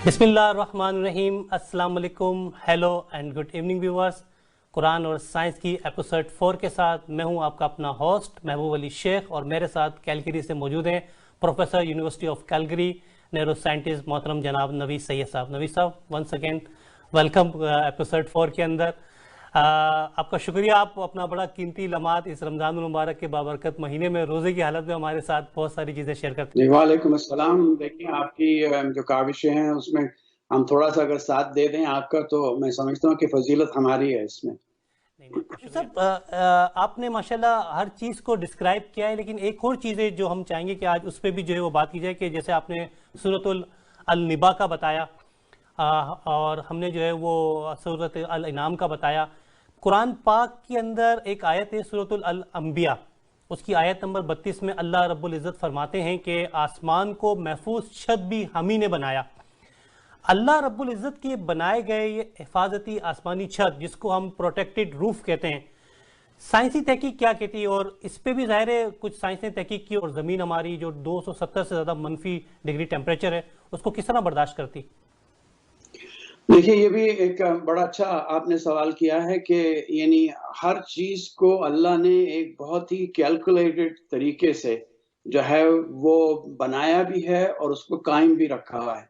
بسم اللہ الرحمن الرحیم. السلام علیکم, hello and good evening viewers. قرآن اور سائنس کی ایپیسوڈ 4 کے ساتھ میں ہوں آپ کا اپنا ہوسٹ محبوب علی شیخ, اور میرے ساتھ کیلگری سے موجود ہیں professor university of Calgary neuro scientist محترم جناب نوید سید صاحب. نوید صاحب ونس اگین ویلکم ایپیسوڈ 4 کے اندر. آپ کا شکریہ, آپ اپنا بڑا قیمتی لمحات اس رمضان المبارک کے بابرکت مہینے میں روزے کی حالت میں ہمارے ساتھ بہت ساری چیزیں شیئر کرتے ہیں. وعلیکم السلام. دیکھیں آپ کی جو کاوشیں ہیں اس میں ہم تھوڑا سا اگر ساتھ دے دیں آپ کا, تو میں سمجھتا ہوں کہ فضیلت ہماری ہے اس میں. سب آپ نے ماشاءاللہ ہر چیز کو ڈسکرائب کیا ہے, لیکن ایک اور چیز ہے جو ہم چاہیں گے کہ آج اس پہ بھی جو ہے وہ بات کی جائے, کہ جیسے آپ نے سورۃ النبا کا بتایا اور ہم نے جو ہے وہ سورۃ الانعام کا بتایا. قرآن پاک کے اندر ایک آیت ہے سورۃ الانبیاء, اس کی آیت نمبر 32 میں اللہ رب العزت فرماتے ہیں کہ آسمان کو محفوظ چھت بھی ہم ہی نے بنایا. اللہ رب العزت کے بنائے گئے یہ حفاظتی آسمانی چھت, جس کو ہم پروٹیکٹڈ روف کہتے ہیں, سائنسی تحقیق کیا کہتی ہے؟ اور اس پہ بھی ظاہر ہے کچھ سائنس نے تحقیق کی, اور زمین ہماری جو 270 سے زیادہ منفی ڈگری ٹیمپریچر ہے اس کو کس طرح برداشت کرتی؟ دیکھیے یہ بھی ایک بڑا اچھا آپ نے سوال کیا ہے کہ یعنی ہر چیز کو اللہ نے ایک بہت ہی کیلکولیٹڈ طریقے سے جو ہے وہ بنایا بھی ہے اور اس کو قائم بھی رکھا ہوا ہے.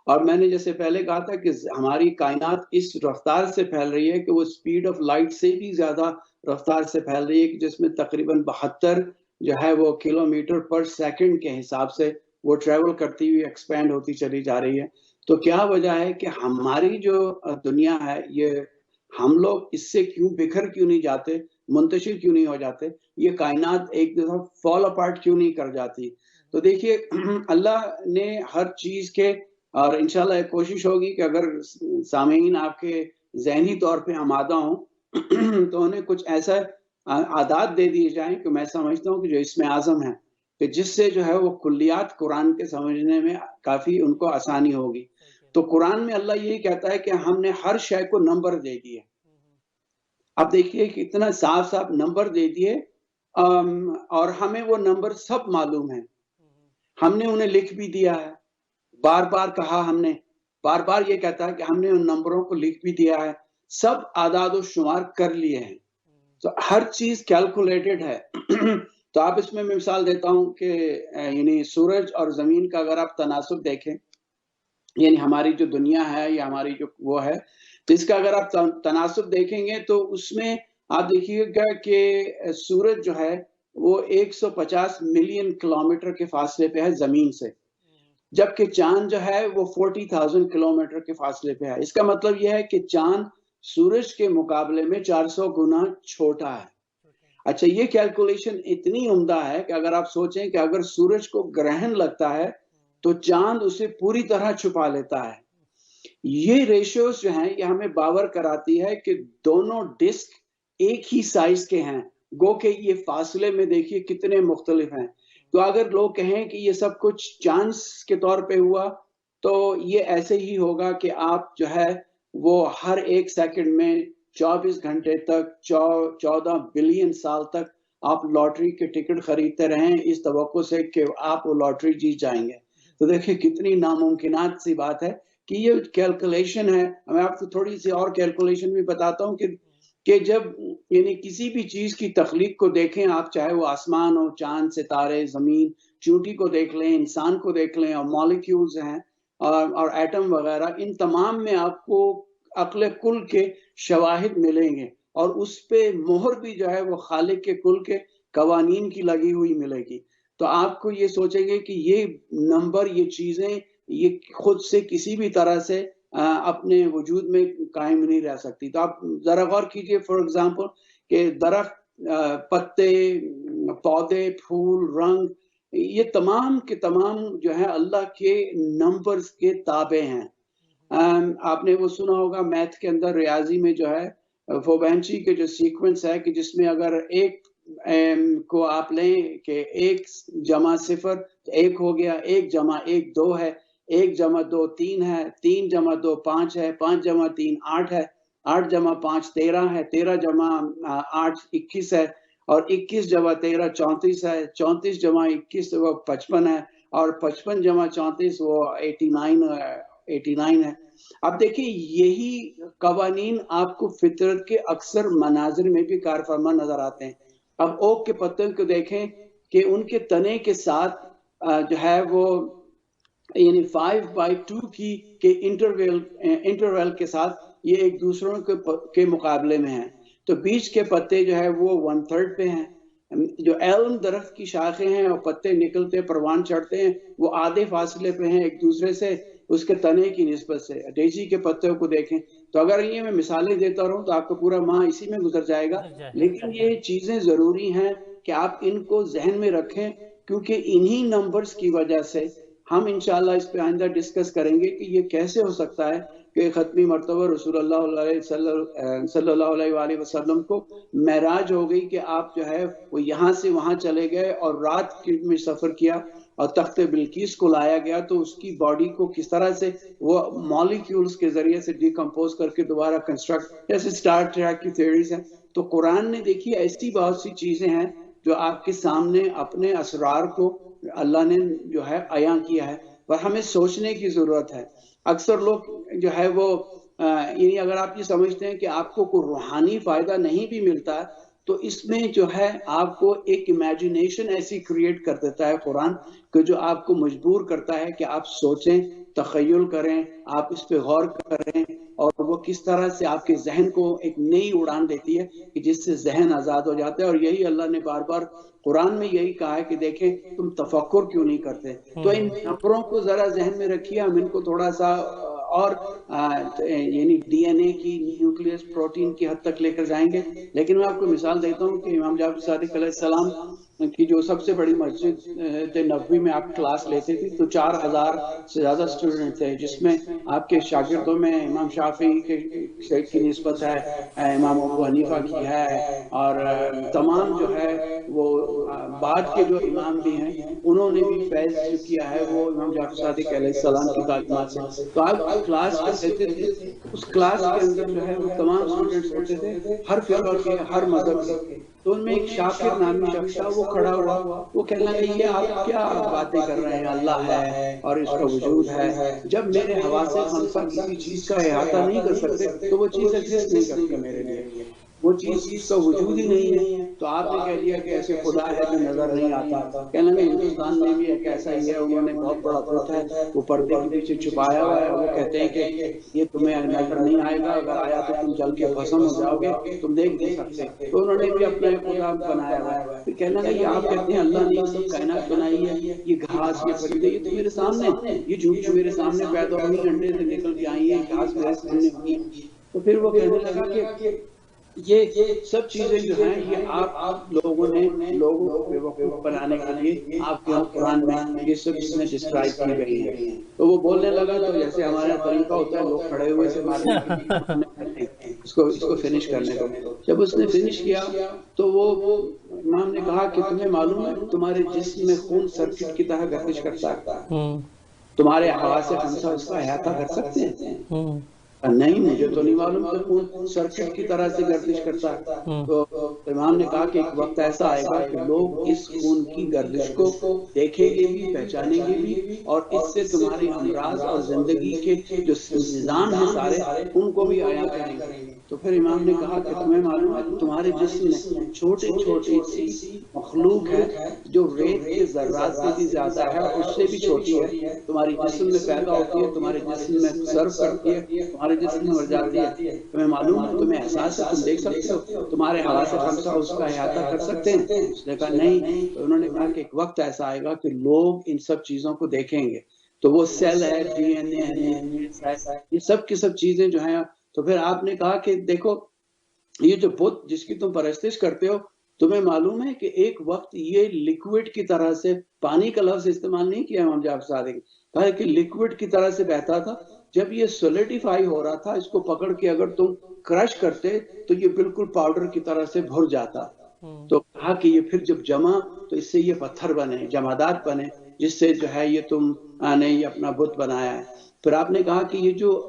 اور میں نے جیسے پہلے کہا تھا کہ ہماری کائنات اس رفتار سے پھیل رہی ہے کہ وہ سپیڈ آف لائٹ سے بھی زیادہ رفتار سے پھیل رہی ہے, کہ جس میں تقریباً 72 جو ہے وہ کلومیٹر پر سیکنڈ کے حساب سے وہ ٹریول کرتی ہوئی ایکسپینڈ ہوتی چلی جا رہی ہے. تو کیا وجہ ہے کہ ہماری جو دنیا ہے یہ ہم لوگ اس سے کیوں بکھر کیوں نہیں جاتے, منتشر کیوں نہیں ہو جاتے, یہ کائنات ایک دفعہ فال اپارٹ کیوں نہیں کر جاتی؟ تو دیکھیے اللہ نے ہر چیز کے, اور انشاءاللہ ایک کوشش ہوگی کہ اگر سامعین آپ کے ذہنی طور پہ آمادہ ہوں تو انہیں کچھ ایسا عادات دے دیے جائیں کہ میں سمجھتا ہوں کہ جو اس میں اعظم ہے, کہ جس سے جو ہے وہ کلیات قرآن کے سمجھنے میں کافی ان کو آسانی ہوگی. تو قرآن میں اللہ یہی کہتا ہے کہ ہم نے ہر شے کو نمبر دے دیے. اب دیکھیے کہ اتنا صاف صاف نمبر دے دیے, اور ہمیں وہ نمبر سب معلوم ہیں, ہم نے انہیں لکھ بھی دیا ہے, بار بار کہا ہم نے, بار بار یہ کہتا ہے کہ ہم نے ان نمبروں کو لکھ بھی دیا ہے, سب اعداد و شمار کر لیے ہیں. تو ہر چیز کیلکولیٹڈ ہے. تو آپ اس میں مثال دیتا ہوں کہ یعنی سورج اور زمین کا اگر آپ تناسب دیکھیں, یعنی ہماری جو دنیا ہے یا ہماری جو وہ ہے, تو اس کا اگر آپ تناسب دیکھیں گے تو اس میں آپ دیکھیے گا کہ سورج جو ہے وہ 150 ملین کلومیٹر کے فاصلے پہ ہے زمین سے, جبکہ چاند جو ہے وہ 40,000 کلومیٹر کے فاصلے پہ ہے. اس کا مطلب یہ ہے کہ چاند سورج کے مقابلے میں 400 گنا چھوٹا ہے. اچھا, یہ کیلکولیشن اتنی عمدہ ہے کہ اگر آپ سوچیں کہ اگر سورج کو گرہن لگتا ہے تو چاند اسے پوری طرح چھپا لیتا ہے. یہ ریشوز جو ہیں یہ ہمیں باور کراتی ہے کہ دونوں ڈسک ایک ہی سائز کے ہیں, گو کہ یہ فاصلے میں دیکھیے کتنے مختلف ہیں. تو اگر لوگ کہیں کہ یہ سب کچھ چانس کے طور پہ ہوا, تو یہ ایسے ہی ہوگا کہ آپ جو ہے وہ ہر ایک سیکنڈ میں 24 گھنٹے تک 14 بلین سال تک آپ لاٹری کے ٹکٹ خریدتے رہیں اس توقع سے کہ آپ وہ لاٹری جیت جائیں گے. تو دیکھیں کتنی ناممکنات سی بات ہے کہ یہ کیلکولیشن ہے. میں آپ کو تھوڑی سی اور کیلکولیشن بھی بتاتا ہوں کہ جب یعنی کسی بھی چیز کی تخلیق کو دیکھیں آپ, چاہے وہ آسمان ہو, چاند, ستارے, زمین, چونٹی کو دیکھ لیں, انسان کو دیکھ لیں, اور مالیکیولز ہیں اور ایٹم وغیرہ, ان تمام میں آپ کو عقل کل کے شواہد ملیں گے, اور اس پہ مہر بھی جو ہے وہ خالق کے کل کے قوانین کی لگی ہوئی ملے گی. تو آپ کو یہ سوچیں گے کہ یہ نمبر, یہ چیزیں, یہ خود سے کسی بھی طرح سے اپنے وجود میں قائم نہیں رہ سکتی. تو آپ ذرا غور کیجئے فار ایگزامپل کہ درخت, پتے, پودے, پھول, رنگ, یہ تمام کے تمام جو ہے اللہ کے نمبرز کے تابع ہیں. آپ نے وہ سنا ہوگا میتھ کے اندر, ریاضی میں جو ہے فوبینچی کے جو سیکوینس ہے کہ جس میں اگر ایک کو آپ لیں کہ 1 جمع 0 تو 1 ہو گیا, 1 جمع 1 2 ہے, 1 جمع 2 3 ہے, 3 جمع 2 5 ہے, 5 جمع 3 8 ہے, 8 جمع 5 13 ہے, 13 جمع 8 21 ہے, اور 21 جمع 13 34 ہے, 34 جمع 21 وہ 55 ہے, اور 55 جمع 34 وہ 89 89 ہے. اب دیکھیں یہی قوانین آپ کو فطرت کے اکثر مناظر میں بھی کار فرما نظر آتے ہیں. اب اوک کے پتوں کو دیکھیں کہ ان کے تنے کے ساتھ جو ہے وہ یعنی 5/2 کے انٹرول کے ساتھ یہ ایک دوسروں کے مقابلے میں ہیں. تو بیچ کے پتے جو ہے وہ 1/3 پہ ہیں. جو ایلم درخت کی شاخیں ہیں اور پتے نکلتے پروان چڑھتے ہیں وہ آدھے فاصلے پہ ہیں ایک دوسرے سے اس کے تنے کی نسبت سے. ڈیزی کے پتوں کو دیکھیں تو اگر یہ میں مثالیں دیتا رہوں تو آپ کا پورا ماہ اسی میں گزر جائے گا. لیکن یہ چیزیں ضروری ہیں کہ آپ ان کو ذہن میں رکھیں کیونکہ انہی نمبرز کی وجہ سے ہم انشاءاللہ اس پہ آئندہ ڈسکس کریں گے کہ یہ کیسے ہو سکتا ہے کہ ختمی مرتبہ رسول اللہ صلی اللہ علیہ وآلہ وسلم کو معراج ہو گئی کہ آپ جو ہے وہ یہاں سے وہاں چلے گئے اور رات میں سفر کیا اور تخت بلقیس کو لایا گیا تو اس کی باڈی کو کس طرح سے وہ مالیکیولز کے ذریعے سے ڈیکمپوز کر کے دوبارہ کنسٹرکٹ جیسے سٹار ٹریک کی تھیوریز ہیں. تو قرآن نے دیکھی ایسی بہت سی چیزیں ہیں جو آپ کے سامنے اپنے اسرار کو اللہ نے جو ہے عیاں کیا ہے پر ہمیں سوچنے کی ضرورت ہے. اکثر لوگ جو ہے وہ یعنی اگر آپ یہ سمجھتے ہیں کہ آپ کو کوئی روحانی فائدہ نہیں بھی ملتا تو اس میں جو ہے آپ کو ایک امیجنیشن ایسی کریٹ کر دیتا ہے قرآن کہ جو آپ کو مجبور کرتا ہے کہ آپ سوچیں تخیل کریں آپ اس پہ غور کریں اور وہ کس طرح سے آپ کے ذہن کو ایک نئی اڑان دیتی ہے کہ جس سے ذہن آزاد ہو جاتا ہے. اور یہی اللہ نے بار بار قرآن میں یہی کہا ہے کہ دیکھیں تم تفکر کیوں نہیں کرتے. تو ان نمبروں کو ذرا ذہن میں رکھیے. ہم ان کو تھوڑا سا اور یعنی ڈی این اے کی نیوکلیس پروٹین کی حد تک لے کر جائیں گے. لیکن میں آپ کو مثال دیتا ہوں کہ امام جعفر صادق علیہ السلام کی جو سب سے بڑی مسجد نبوی میں آپ کلاس لیتے تھے تو 4000 سے زیادہ اسٹوڈنٹ تھے جس میں آپ کے شاگردوں میں امام شافعی کے کی نسبت ہے امام ابو حنیفہ کی ہے اور تمام جو ہے وہ بعد کے جو امام بھی ہیں انہوں نے بھی فیض جو کیا ہے وہ امام جعفر صادق علیہ السلام کی تعلیمات سے. تو آپ کلاس لیتے تھے اس کلاس کے اندر جو ہے وہ تمام اسٹوڈنٹس ہوتے تھے ہر فرقہ کے ہر مذہب کے. تو ان میں ایک شاکر نامی شخص تھا وہ کھڑا ہوا وہ کہنے لگا یہ آپ کیا باتیں کر رہے ہیں اللہ ہے اور اس کا وجود ہے جب میرے حواس خمسہ کسی چیز کا احاطہ نہیں کر سکتے تو وہ چیز ایگزسٹ نہیں کرتی میرے لیے وہ چیز کا وجود ہی نہیں ہے. تو آپ نے کہہ دیا کہ ایسے خدا ہے جو نظر نہیں آتا. کہنے لگے ہندوستان میں بھی ایک ایسا ہی ہے انہوں نے بہت بڑا بت ہے وہ پردے کے پیچھے چھپایا ہوا ہے وہ کہتے ہیں کہ یہ تمہیں نظر نہیں آئے گا اگر آیا تو تم جل کے بھسم ہو جاؤ گے تم دیکھ نہیں سکتے. تو انہوں نے بھی اپنا خدا بنایا ہوا ہے. پھر کہنے لگا یہ آپ کہتے ہیں اللہ نے سب کائنات بنائی ہے یہ گھاس یہ پرندے یہ تو میرے سامنے یہ جھوٹ میرے سامنے پیدا ہوئی انڈے سے نکل کے آئی ہیں گھاس میرے سامنے ہوئی. تو پھر وہ کہنے لگا کہ یہ سب چیزیں جو ہیں یہ آپ لوگوں نے لوگوں کو بیوقوف بنانے کے لیے آپ کے قرآن میں یہ سب اس میں ڈسکرائب کی گئی ہیں. تو وہ بولنے لگا تو جیسے ہمارا طریقہ ہوتا ہے لوگ کھڑے ہوئے سے مارنے اس کو فنش کرنے کو. جب اس نے فنش کیا تو وہ امام نے کہا کہ تمہیں معلوم ہے تمہارے جسم میں خون سرکٹ کی طرح گردش کرتا ہے تمہارے حواس خمسہ اس کا احاطہ کر سکتے ہیں. نہیں مجھے تو نہیں معلوم کہ خون سرکٹ کی طرح سے گردش کرتا ہے. تو امام نے کہا کہ ایک وقت ایسا آئے گا کہ لوگ اس خون کی گردش کو دیکھیں گے بھی پہچانیں گے بھی اور اس سے تمہاری امراض اور زندگی کے جو نظام ہیں سارے ان کو بھی عیاں کریں گے. تو پھر امام نے کہا کہ تمہیں معلوم ہے تمہارے جسم میں چھوٹی چھوٹی سی مخلوق ہے جو ریت کے ذرات سے بھی زیادہ ہے اس سے بھی چھوٹی ہے تمہاری جسم میں پیدا ہوتی ہے تمہارے جسم میں سرو کرتی ہے تمہارے جسم میں مر جاتی ہے. تمہیں معلوم ہے تمہیں احساس ہے تم دیکھ سکتے ہو تمہارے حواس خمسہ اس کا احاطہ کر سکتے ہیں. اس نے کہا نہیں. تو انہوں نے کہا کہ ایک وقت ایسا آئے گا کہ لوگ ان سب چیزوں کو دیکھیں گے. تو وہ سیل ہے ڈی این اے یہ سب کی سب چیزیں جو ہیں. تو پھر آپ نے کہا کہ دیکھو یہ جو بت جس کی تم پرستش کرتے ہو تمہیں معلوم ہے کہ ایک وقت یہ لیکوڈ کی طرح سے پانی کا لفظ استعمال نہیں کیا امام جعفر صادق کہا کہ لیکوڈ کی طرح سے بہتا تھا. جب یہ سولیڈیفائی ہو رہا تھا اس کو پکڑ کے اگر تم کرش کرتے تو یہ بالکل پاؤڈر کی طرح سے بھر جاتا. تو کہا کہ یہ پھر جب جمع تو اس سے یہ پتھر بنے جمادات بنے جس سے جو ہے یہ تم نے یہ اپنا بت بنایا ہے. پھر آپ نے کہا کہ یہ جو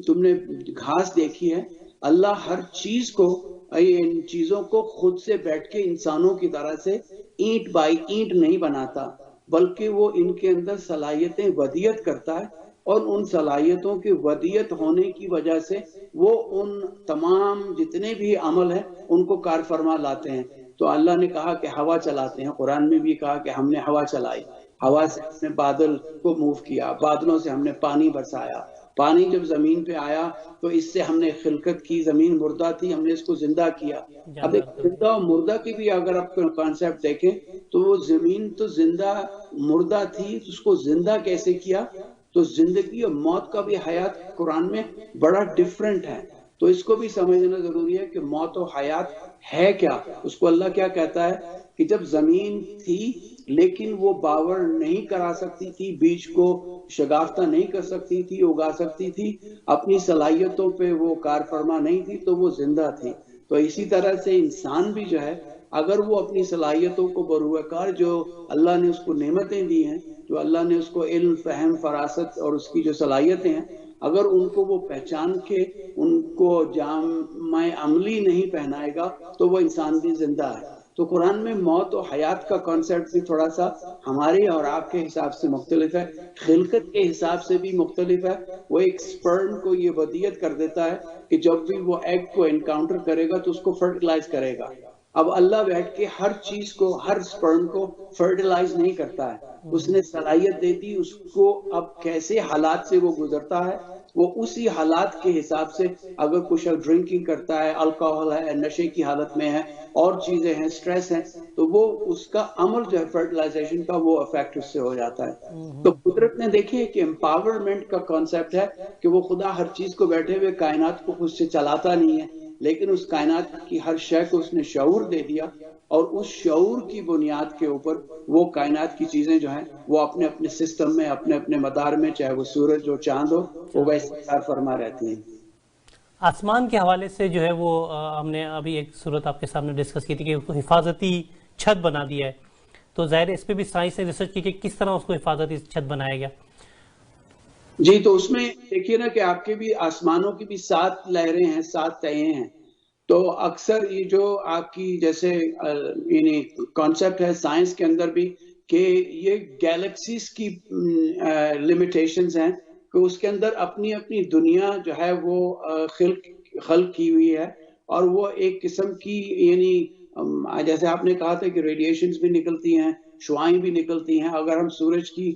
تم نے گھاس دیکھی ہے اللہ ہر چیز کو ان چیزوں کو خود سے بیٹھ کے انسانوں کی طرح سے اینٹ بائی اینٹ نہیں بناتا بلکہ وہ ان کے اندر صلاحیتیں ودیت کرتا ہے اور ان صلاحیتوں کی ودیت ہونے کی وجہ سے وہ ان تمام جتنے بھی عمل ہیں ان کو کار فرما لاتے ہیں. تو اللہ نے کہا کہ ہوا چلاتے ہیں، قرآن میں بھی کہا کہ ہم نے ہوا چلائی، ہوا سے ہم نے بادل کو موو کیا، بادلوں سے ہم نے پانی برسایا، پانی جب زمین پہ آیا تو اس سے ہم نے خلقت کی، زمین مردہ تھی ہم نے اس کو زندہ کیا. اب ایک زندہ اور مردہ کی بھی اگر آپ کانسیپٹ دیکھیں تو وہ زمین تو زندہ مردہ تھی، اس کو زندہ کیسے کیا؟ تو زندگی اور موت کا بھی حیات قرآن میں بڑا ڈیفرنٹ ہے. تو اس کو بھی سمجھنا ضروری ہے کہ موت و حیات ہے کیا. اس کو اللہ کیا کہتا ہے کہ جب زمین تھی لیکن وہ باور نہیں کرا سکتی تھی، بیج کو شگافتہ نہیں کر سکتی تھی، اگا سکتی تھی، اپنی صلاحیتوں پہ وہ کار فرما نہیں تھی، تو وہ زندہ تھی. تو اسی طرح سے انسان بھی جو ہے اگر وہ اپنی صلاحیتوں کو بروئے کار، جو اللہ نے اس کو نعمتیں دی ہیں، جو اللہ نے اس کو علم، فہم، فراست اور اس کی جو صلاحیتیں ہیں، اگر ان کو وہ پہچان کے ان کو جامع عملی نہیں پہنائے گا تو وہ انسان بھی زندہ ہے. تو قرآن میں موت و حیات کا کانسیپٹ بھی تھوڑا سا ہمارے اور آپ کے حساب سے مختلف ہے، خلقت کے حساب سے بھی مختلف ہے. وہ ایک سپرم کو یہ ودیت کر دیتا ہے کہ جب بھی وہ ایگ کو انکاؤنٹر کرے گا تو اس کو فرٹیلائز کرے گا. اب اللہ بیٹھ کے ہر چیز کو، ہر سپرم کو فرٹیلائز نہیں کرتا ہے، اس نے صلاحیت دے دی اس کو. اب کیسے حالات سے وہ گزرتا ہے، وہ اسی حالات کے حساب سے، اگر کچھ ڈرنکنگ کرتا ہے، الکوہل ہے، نشے کی حالت میں ہے، اور چیزیں ہیں، سٹریس ہیں، تو وہ اس کا عمل جو ہے فرٹیلائزیشن کا وہ افیکٹ اس سے ہو جاتا ہے. تو قدرت نے دیکھیے کہ امپاورمنٹ کا کانسیپٹ ہے کہ وہ خدا ہر چیز کو بیٹھے ہوئے کائنات کو خود سے چلاتا نہیں ہے، لیکن اس کائنات کی ہر شے کو اس نے شعور دے دیا، اور اس شعور کی بنیاد کے اوپر وہ کائنات کی چیزیں جو ہیں وہ اپنے اپنے سسٹم میں، اپنے اپنے مدار میں، چاہے وہ سورج ہو، چاند ہو، وہ ویسے کار فرما رہتی ہیں. آسمان کے حوالے سے جو ہے وہ ہم نے ابھی ایک صورت آپ کے سامنے ڈسکس کی تھی کہ اس کو حفاظتی چھت بنا دیا ہے. تو ظاہر اس پہ بھی سائنس نے ریسرچ کی کہ کس طرح اس کو حفاظتی چھت بنایا گیا. جی، تو اس میں دیکھیے نا کہ آپ کے بھی آسمانوں کی بھی 7 لہریں ہیں، 7 تہیں ہیں. تو اکثر یہ جو آپ کی جیسے یعنی کانسیپٹ ہے سائنس کے اندر بھی کہ یہ گیلیکسیز کی لمیٹیشنز ہیں کہ اس کے اندر اپنی اپنی دنیا جو ہے وہ خلق کی ہوئی ہے، اور وہ ایک قسم کی یعنی جیسے آپ نے کہا تھا کہ ریڈیشنز بھی نکلتی ہیں، شعاعیں بھی نکلتی ہیں. اگر ہم سورج کی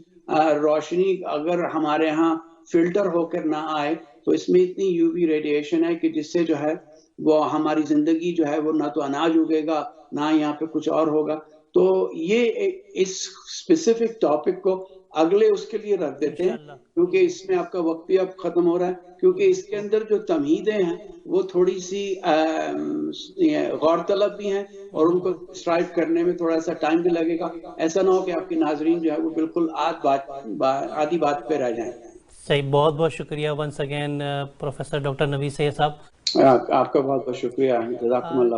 روشنی اگر ہمارے ہاں فلٹر ہو کر نہ آئے تو اس میں اتنی یو وی ریڈیشن ہے کہ جس سے جو ہے وہ ہماری زندگی جو ہے وہ نہ تو اناج اگے گا، نہ یہاں پہ کچھ اور ہوگا. تو یہ اس اسپیسیفک ٹاپک کو اگلے اس کے لیے رکھ دیتے ہیں، کیونکہ اس میں آپ کا وقت بھی اب ختم ہو رہا ہے، کیونکہ اس کے اندر جو تمہیدیں ہیں وہ تھوڑی سی غور طلب بھی ہیں، اور ان کو اسٹرائیو کرنے میں تھوڑا سا ٹائم بھی لگے گا. ایسا نہ ہو کہ آپ کے ناظرین جو ہے وہ بالکل آدھی بات پہ رہ جائیں. صحیح، بہت بہت شکریہ ونس اگین پروفیسر ڈاکٹر نوید سید صاحب. آپ کا بہت بہت شکریہ، جزاکم اللہ.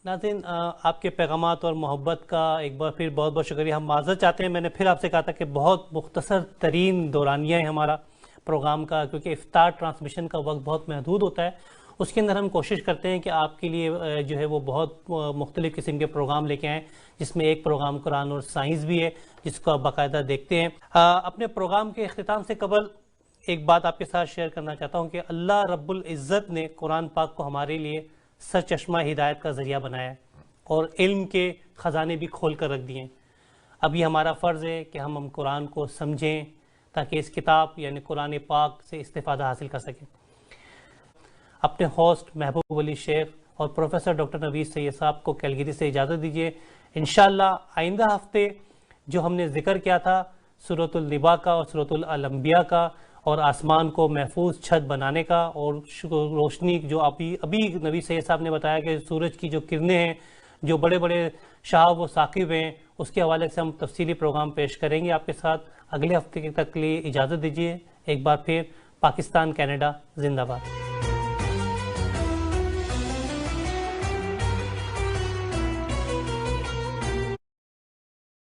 ناظرین، آپ کے پیغامات اور محبت کا ایک بار پھر بہت بہت شکریہ. ہم معذرت چاہتے ہیں، میں نے پھر آپ سے کہا تھا کہ بہت مختصر ترین دورانیہ ہے ہمارا پروگرام کا، کیونکہ افطار ٹرانسمیشن کا وقت بہت محدود ہوتا ہے. اس کے اندر ہم کوشش کرتے ہیں کہ آپ کے لیے جو ہے وہ بہت مختلف قسم کے پروگرام لے کے آئیں، جس میں ایک پروگرام قرآن اور سائنس بھی ہے جس کو آپ باقاعدہ دیکھتے ہیں. اپنے پروگرام کے اختتام سے قبل ایک بات آپ کے ساتھ شیئر کرنا چاہتا ہوں کہ اللہ رب العزت نے قرآن پاک کو ہمارے لیے سرچشمہ ہدایت کا ذریعہ بنایا ہے، اور علم کے خزانے بھی کھول کر رکھ دیے ہیں. اب یہ ہمارا فرض ہے کہ ہم قرآن کو سمجھیں تاکہ اس کتاب یعنی قرآن پاک سے استفادہ حاصل کر سکیں. اپنے ہوسٹ محبوب علی شیخ اور پروفیسر ڈاکٹر نوید سید صاحب کو کیلگری سے اجازت دیجیے. انشاءاللہ آئندہ ہفتے جو ہم نے ذکر کیا تھا سورۃ النبا کا اور سورۃ الانبیاء کا، اور آسمان کو محفوظ چھت بنانے کا، اور روشنی جو ابھی نوید سید صاحب نے بتایا کہ سورج کی جو کرنیں ہیں جو بڑے بڑے شہاب و ثاقب ہیں، اس کے حوالے سے ہم تفصیلی پروگرام پیش کریں گے آپ کے ساتھ. اگلے ہفتے تک کے لیے اجازت دیجیے. ایک بار پھر پاکستان کینیڈا زندہ باد.